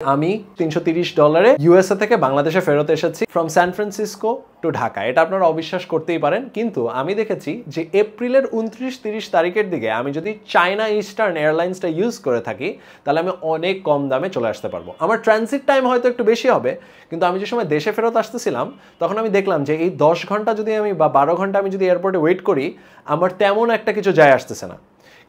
আমি $330 ইউএসএ থেকে বাংলাদেশে ফেরত এসেছি from San Francisco to Dhaka. এটা আপনারা অবিশ্বাস করতেই পারেন, কিন্তু আমি দেখেছি যে এপ্রিলের 29-30 তারিখের দিকে আমি যদি চায়না ইস্টার্ন এয়ারলাইন্সটা ইউজ করে থাকি তাহলে আমি অনেক কম দামে চলে আসতে পারবো। আমার ট্রানজিট টাইম হয়তো একটু বেশি হবে, কিন্তু আমি যে সময় দেশে ফেরত আসতেছিলাম তখন আমি দেখলাম যে এই 10 ঘন্টা যদি আমি বা 12 ঘন্টা আমি যদি এয়ারপোর্টে ওয়েট করি আমার তেমন একটা কিছু যায় আসতেছে না।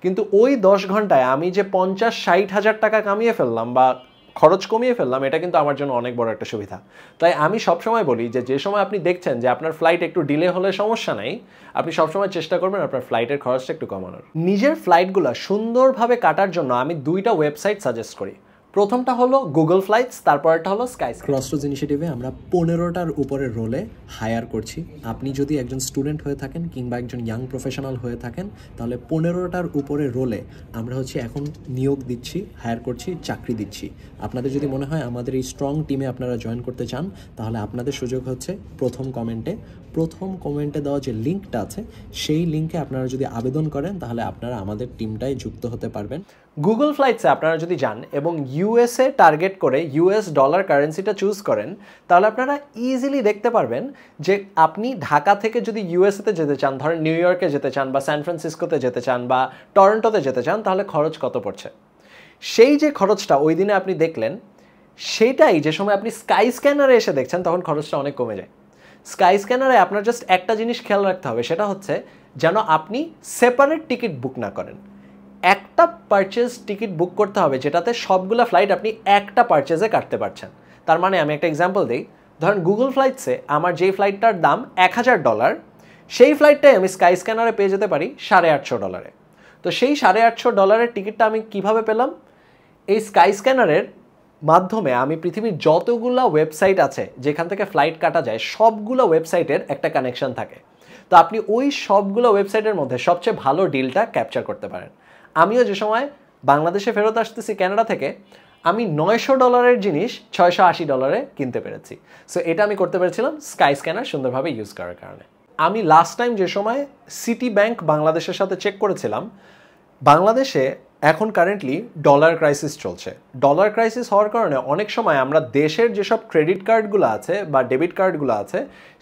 কিন্তু ওই 10 ঘন্টায় আমি যে 50-60 হাজার টাকা কামিয়ে ফেললাম বা খরচ কমিয়ে ফেললাম, এটা কিন্তু আমার জন্য অনেক বড় একটা সুবিধা। তাই আমি সবসময় বলি যে সময় আপনি দেখছেন যে আপনার ফ্লাইট একটু ডিলে হলে সমস্যা নাই, আপনি সবসময় চেষ্টা করবেন আপনার ফ্লাইটের খরচটা একটু কমানোর। নিজের ফ্লাইটগুলো সুন্দরভাবে কাটার জন্য আমি 2টা ওয়েবসাইট সাজেস্ট করি। প্রথমটা হলো গুগল ফ্লাইটস, তারপরটা হলো স্কাইস্ক্যানার। ক্রসরোডস ইনিশিয়েটিভে আমরা 15টার উপরে রোলে হায়ার করছি। আপনি যদি একজন স্টুডেন্ট হয়ে থাকেন কিংবা একজন ইয়াং প্রফেশনাল হয়ে থাকেন তাহলে 15টার উপরে রোলে আমরা এখন নিয়োগ দিচ্ছি, হায়ার করছি, চাকরি দিচ্ছি। আপনাদের যদি মনে হয় আমাদের এই স্ট্রং টিমে আপনারা জয়েন করতে চান তাহলে আপনাদের সুযোগ হচ্ছে প্রথম কমেন্টে দেওয়া যে লিঙ্কটা আছে সেই লিঙ্কে আপনারা যদি আবেদন করেন তাহলে আপনারা আমাদের টিমটায় যুক্ত হতে পারবেন। গুগল ফ্লাইটসে আপনারা যদি যান এবং ইউএসএ টার্গেট করে US ডলার কারেন্সিটা চুজ করেন তাহলে আপনারা ইজিলি দেখতে পারবেন যে আপনি ঢাকা থেকে যদি ইউএসএতে যেতে চান, ধরেন নিউ ইয়র্কে যেতে চান বা সান ফ্রান্সিসকোতে যেতে চান বা টরন্টোতে যেতে চান, তাহলে খরচ কত পড়ছে। সেই যে খরচটা ওই দিনে আপনি দেখলেন সেটাই যে সময় আপনি স্কাইস্ক্যানারে এসে দেখছেন তখন খরচটা অনেক কমে যায়। স্কাইস্ক্যানারে আপনার জাস্ট একটা জিনিস খেয়াল রাখতে হবে, সেটা হচ্ছে যেন আপনি সেপারেট টিকিট বুক না করেন। একটা পারচেজ টিকিট বুক করতে হবে যেটাতে সবগুলো ফ্লাইট আপনি একটা পারচেজে কাটতে পারছেন। তার মানে আমি একটা এক্সাম্পল দিই, ধরেন গুগল ফ্লাইটসে আমার যেই ফ্লাইটটার দাম $1000, সেই ফ্লাইটটাই আমি স্কাইস্ক্যানারে পেয়ে যেতে পারি $850। তো সেই $850 টিকিটটা আমি কিভাবে পেলাম? এই স্কাইস্ক্যানারের মাধ্যমে আমি পৃথিবীর যতগুলো ওয়েবসাইট আছে যেখান থেকে ফ্লাইট কাটা যায় সবগুলো ওয়েবসাইটের একটা কানেকশন থাকে। তো আপনি ওই সবগুলো ওয়েবসাইটের মধ্যে সবচেয়ে ভালো ডিলটা ক্যাপচার করতে পারেন। আমিও যে সময় বাংলাদেশে ফেরত আসতেছি কানাডা থেকে, আমি $900 জিনিস $680 কিনতে পেরেছি। সো এটা আমি করতে পেরেছিলাম স্কাইস্ক্যানার সুন্দরভাবে ইউজ করার কারণে। আমি লাস্ট টাইম যে সময় সিটি ব্যাংক বাংলাদেশের সাথে চেক করেছিলাম, বাংলাদেশে এখন কারেন্টলি ডলার ক্রাইসিস চলছে। ডলার ক্রাইসিস হওয়ার কারণে অনেক সময় আমরা দেশের যেসব ক্রেডিট কার্ডগুলো আছে বা ডেবিট কার্ডগুলো আছে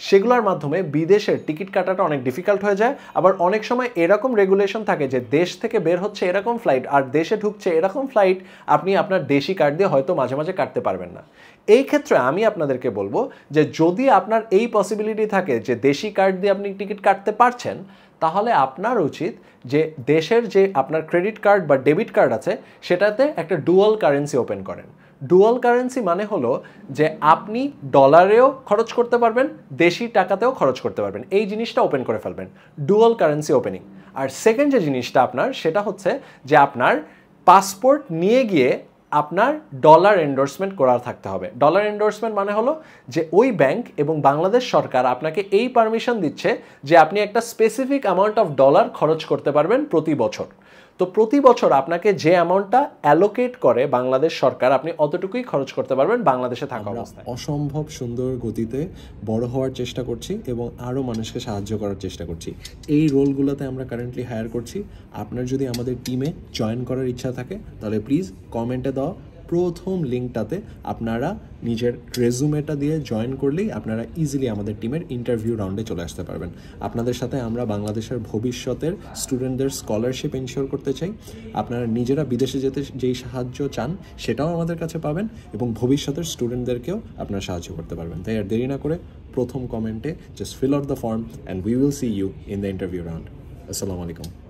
সেগুলোর মাধ্যমে বিদেশের টিকিট কাটাটা অনেক ডিফিকাল্ট হয়ে যায়। আবার অনেক সময় এরকম রেগুলেশন থাকে যে দেশ থেকে বের হচ্ছে এরকম ফ্লাইট আর দেশে ঢুকছে এরকম ফ্লাইট আপনি আপনার দেশি কার্ড দিয়ে হয়তো মাঝে মাঝে কাটতে পারবেন না। এই ক্ষেত্রে আমি আপনাদেরকে বলবো যে যদি আপনার এই পসিবিলিটি থাকে যে দেশি কার্ড দিয়ে আপনি টিকিট কাটতে পারছেন, তাহলে আপনার উচিত যে দেশের যে আপনার ক্রেডিট কার্ড বা ডেবিট কার্ড আছে সেটাতে একটা ডুয়াল কারেন্সি ওপেন করেন। ডুয়াল কারেন্সি মানে হলো যে আপনি ডলারেও খরচ করতে পারবেন, দেশি টাকাতেও খরচ করতে পারবেন। এই জিনিসটা ওপেন করে ফেলবেন, ডুয়াল কারেন্সি ওপেনিং। আর সেকেন্ড যে জিনিসটা আপনার সেটা হচ্ছে যে আপনার পাসপোর্ট নিয়ে গিয়ে আপনার ডলার এন্ডোর্সমেন্ট করা থাকতে হবে। ডলার এন্ডোর্সমেন্ট মানে হলো যে ওই ব্যাংক এবং বাংলাদেশ সরকার আপনাকে এই পারমিশন দিচ্ছে যে আপনি একটা স্পেসিফিক অ্যামাউন্ট অফ ডলার খরচ করতে পারবেন প্রতি বছর। তো প্রতি বছর আপনাকে যে অ্যামাউন্টটা অ্যালোকেট করে বাংলাদেশ সরকার আপনি অতটুকুই খরচ করতে পারবেন বাংলাদেশে থাকা অবস্থায়। অসম্ভব সুন্দর গতিতে বড় হওয়ার চেষ্টা করছি এবং আরও মানুষকে সাহায্য করার চেষ্টা করছি। এই রোলগুলোতে আমরা কারেন্টলি হায়ার করছি। আপনার যদি আমাদের টিমে জয়েন করার ইচ্ছা থাকে তাহলে প্লিজ কমেন্টে দেওয়া প্রথম লিঙ্কটাতে আপনারা নিজের রেজুমেটা দিয়ে জয়েন করলেই আপনারা ইজিলি আমাদের টিমের ইন্টারভিউ রাউন্ডে চলে আসতে পারবেন। আপনাদের সাথে আমরা বাংলাদেশের ভবিষ্যতের স্টুডেন্টদের স্কলারশিপ এনশিওর করতে চাই। আপনারা নিজেরা বিদেশে যেতে যেই সাহায্য চান সেটাও আমাদের কাছে পাবেন এবং ভবিষ্যতের স্টুডেন্টদেরকেও আপনারা সাহায্য করতে পারবেন। তাই আর দেরি না করে প্রথম কমেন্টে just fill out the form and we will see you in the interview round. আসসালামু আলাইকুম।